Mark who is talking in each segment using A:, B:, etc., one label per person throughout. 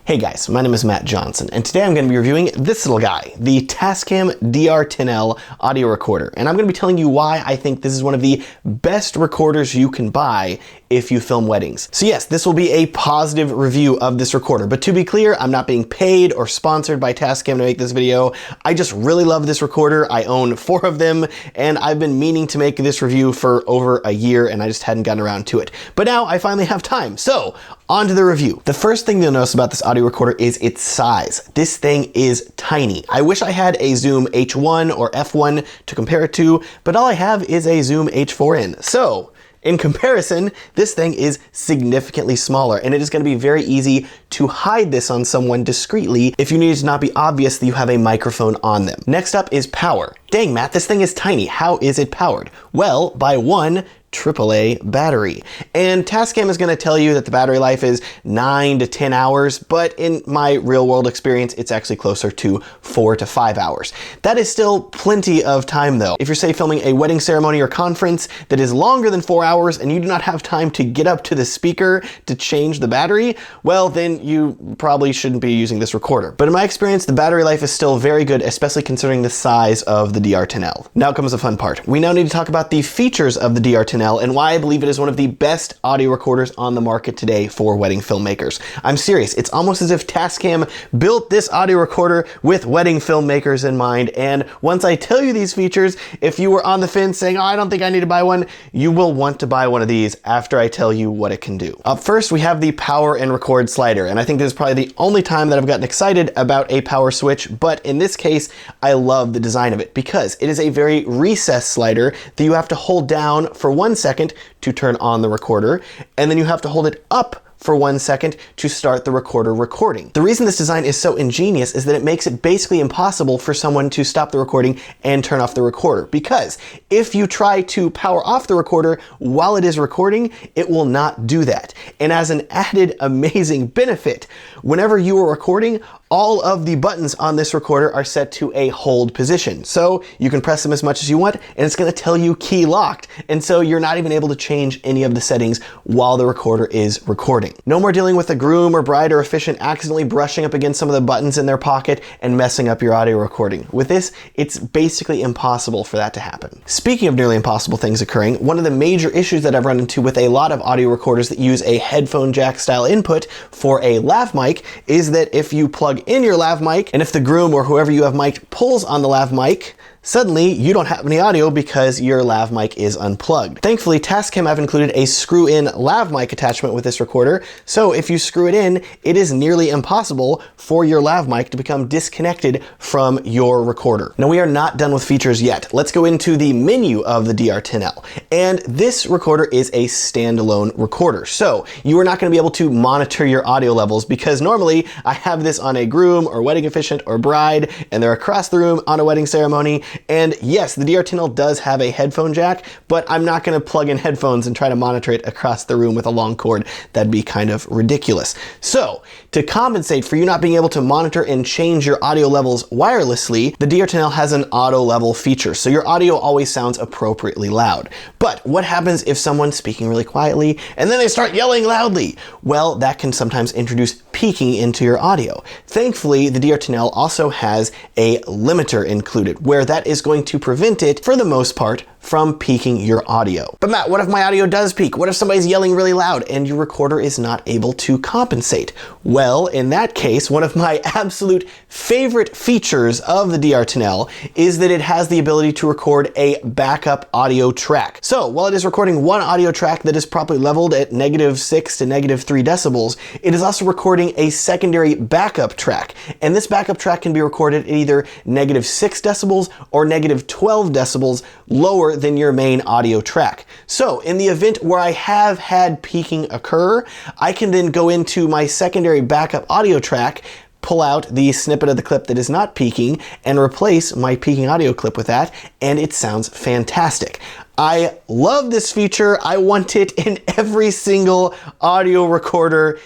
A: Hey guys, my name is Matt Johnson, and today I'm going to be reviewing this little guy, the Tascam DR-10L audio recorder. And I'm going to be telling you why I think this is one of the best recorders you can buy if you film weddings. So yes, this will be a positive review of this recorder, but to be clear, I'm not being paid or sponsored by Tascam to make this video. I just really love this recorder. I own 4 of them, and I've been meaning to make this review for over a year, and I just hadn't gotten around to it. But now I finally have time, so on to the review. The first thing you'll notice about this audio recorder is its size. This thing is tiny. I wish I had a Zoom H1 or F1 to compare it to, but all I have is a Zoom H4n. So in comparison, this thing is significantly smaller, and it is going to be very easy to hide this on someone discreetly if you need it to not be obvious that you have a microphone on them. Next up is power. Dang, Matt, this thing is tiny. How is it powered? Well, by one AAA battery. And Tascam is going to tell you that the battery life is 9 to 10 hours, but in my real world experience, it's actually closer to 4 to 5 hours. That is still plenty of time though. If you're, say, filming a wedding ceremony or conference that is longer than 4 hours and you do not have time to get up to the speaker to change the battery, well, then you probably shouldn't be using this recorder. But in my experience, the battery life is still very good, especially considering the size of the DR-10L. Now comes the fun part. We now need to talk about the features of the DR-10L and why I believe it is one of the best audio recorders on the market today for wedding filmmakers. I'm serious, it's almost as if Tascam built this audio recorder with wedding filmmakers in mind, and once I tell you these features, if you were on the fence saying, oh, I don't think I need to buy one, you will want to buy one of these after I tell you what it can do. Up first, we have the power and record slider, and I think this is probably the only time that I've gotten excited about a power switch, but in this case, I love the design of it because it is a very recessed slider that you have to hold down for 1 second to turn on the recorder, and then you have to hold it up for 1 second to start the recorder recording. The reason this design is so ingenious is that it makes it basically impossible for someone to stop the recording and turn off the recorder, because if you try to power off the recorder while it is recording, it will not do that. And as an added amazing benefit, whenever you are recording, all of the buttons on this recorder are set to a hold position. So you can press them as much as you want, and it's going to tell you key locked. And so you're not even able to change any of the settings while the recorder is recording. No more dealing with a groom or bride or officiant accidentally brushing up against some of the buttons in their pocket and messing up your audio recording. With this, it's basically impossible for that to happen. Speaking of nearly impossible things occurring, one of the major issues that I've run into with a lot of audio recorders that use a headphone jack style input for a lav mic is that if you plug in your lav mic, and if the groom or whoever you have mic'd pulls on the lav mic, suddenly you don't have any audio because your lav mic is unplugged. Thankfully, Tascam have included a screw-in lav mic attachment with this recorder, so if you screw it in, it is nearly impossible for your lav mic to become disconnected from your recorder. Now, we are not done with features yet. Let's go into the menu of the DR-10L. And this recorder is a standalone recorder, so you are not going to be able to monitor your audio levels, because normally I have this on a groom or wedding officiant or bride, and they're across the room on a wedding ceremony. And yes, the DR-10L does have a headphone jack, but I'm not going to plug in headphones and try to monitor it across the room with a long cord. That'd be kind of ridiculous. So to compensate for you not being able to monitor and change your audio levels wirelessly, the DR-10L has an auto level feature, so your audio always sounds appropriately loud. But what happens if someone's speaking really quietly and then they start yelling loudly? Well, that can sometimes introduce peaking into your audio. Thankfully, the DR-10L also has a limiter included, where that is going to prevent it, for the most part, from peaking your audio. But Matt, what if my audio does peak? What if somebody's yelling really loud and your recorder is not able to compensate? Well, in that case, one of my absolute favorite features of the DR-10L is that it has the ability to record a backup audio track. So while it is recording one audio track that is properly leveled at -6 to -3 decibels, it is also recording a secondary backup track. And this backup track can be recorded at either -6 decibels or -12 decibels lower than your main audio track. So in the event where I have had peaking occur, I can then go into my secondary backup audio track, pull out the snippet of the clip that is not peaking, and replace my peaking audio clip with that, and it sounds fantastic. I love this feature. I want it in every single audio recorder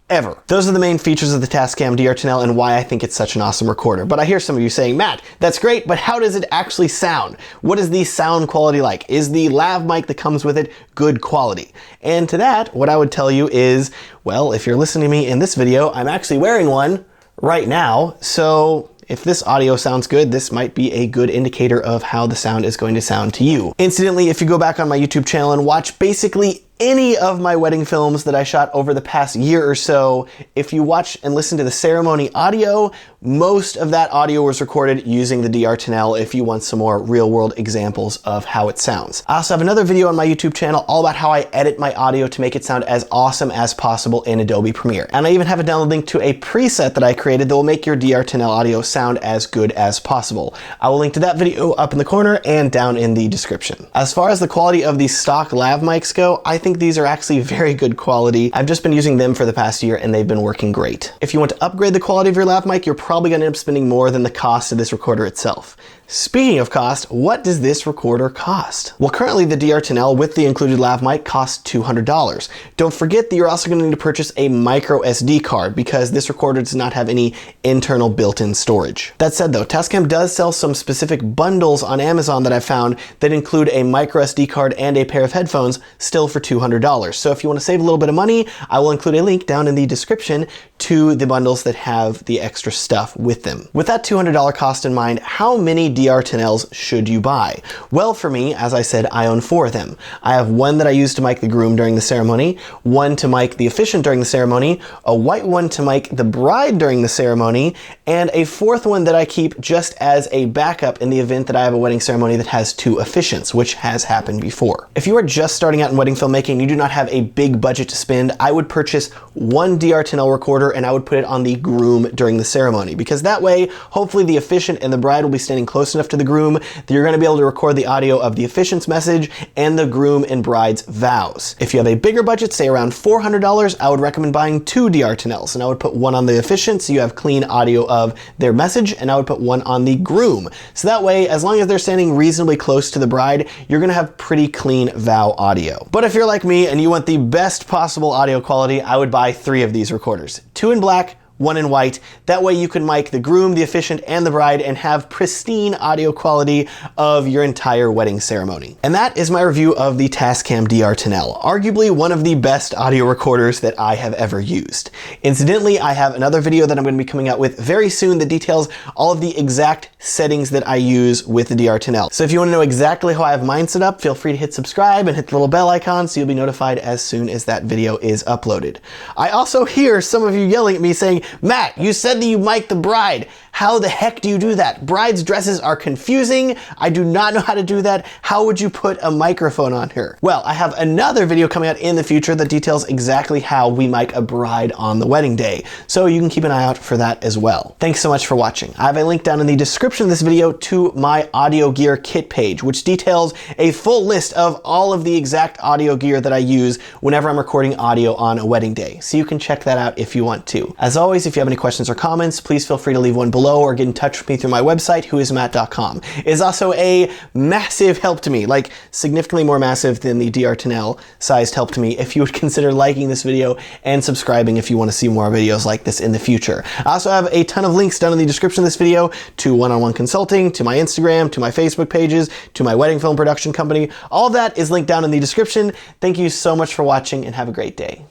A: ever. Those are the main features of the Tascam DR-10L and why I think it's such an awesome recorder. But I hear some of you saying, Matt, that's great, but how does it actually sound? What is the sound quality like? Is the lav mic that comes with it good quality? And to that, what I would tell you is, well, if you're listening to me in this video, I'm actually wearing one right now. So if this audio sounds good, this might be a good indicator of how the sound is going to sound to you. Incidentally, if you go back on my YouTube channel and watch basically any of my wedding films that I shot over the past year or so, if you watch and listen to the ceremony audio, most of that audio was recorded using the DR-10L if you want some more real-world examples of how it sounds. I also have another video on my YouTube channel all about how I edit my audio to make it sound as awesome as possible in Adobe Premiere. And I even have a download link to a preset that I created that will make your DR-10L audio sound as good as possible. I will link to that video up in the corner and down in the description. As far as the quality of the stock lav mics go, I think these are actually very good quality. I've just been using them for the past year and they've been working great. If you want to upgrade the quality of your lav mic, you're probably going to end up spending more than the cost of this recorder itself. Speaking of cost, what does this recorder cost? Well, currently the DR-10L with the included lav mic costs $200. Don't forget that you're also going to need to purchase a micro SD card because this recorder does not have any internal built-in storage. That said though, Tascam does sell some specific bundles on Amazon that I've found that include a micro SD card and a pair of headphones, still for $200. So if you want to save a little bit of money, I will include a link down in the description to the bundles that have the extra stuff with them. With that $200 cost in mind, how many DR-10Ls should you buy? Well, for me, as I said, I own 4 of them. I have one that I use to mic the groom during the ceremony, one to mic the officiant during the ceremony, a white one to mic the bride during the ceremony, and a 4th one that I keep just as a backup in the event that I have a wedding ceremony that has 2 officiants, which has happened before. If you are just starting out in wedding filmmaking and you do not have a big budget to spend, I would purchase one DR-10L recorder and I would put it on the groom during the ceremony, because that way, hopefully the officiant and the bride will be standing close enough to the groom that you're going to be able to record the audio of the officiant's message and the groom and bride's vows. If you have a bigger budget, say around $400, I would recommend buying 2 DR-10Ls, and I would put one on the officiant so you have clean audio of their message, and I would put one on the groom. So that way, as long as they're standing reasonably close to the bride, you're going to have pretty clean vow audio. But if you're like me and you want the best possible audio quality, I would buy 3 of these recorders. 2 in black, 1 in white. That way you can mic the groom, the officiant, and the bride and have pristine audio quality of your entire wedding ceremony. And that is my review of the Tascam DR-10L, arguably one of the best audio recorders that I have ever used. Incidentally, I have another video that I'm going to be coming out with very soon that details all of the exact settings that I use with the DR-10L. So if you want to know exactly how I have mine set up, feel free to hit subscribe and hit the little bell icon so you'll be notified as soon as that video is uploaded. I also hear some of you yelling at me saying, Matt, you said that you mic the bride. How the heck do you do that? Brides' dresses are confusing. I do not know how to do that. How would you put a microphone on her? Well, I have another video coming out in the future that details exactly how we mic a bride on the wedding day. So you can keep an eye out for that as well. Thanks so much for watching. I have a link down in the description of this video to my audio gear kit page, which details a full list of all of the exact audio gear that I use whenever I'm recording audio on a wedding day. So you can check that out if you want to. As always, if you have any questions or comments, please feel free to leave one below or get in touch with me through my website, WhoisMatt.com. It is also a massive help to me, like significantly more massive than the DR-10L sized help to me, if you would consider liking this video and subscribing if you want to see more videos like this in the future. I also have a ton of links down in the description of this video to one-on-one consulting, to my Instagram, to my Facebook pages, to my wedding film production company. All of that is linked down in the description. Thank you so much for watching and have a great day.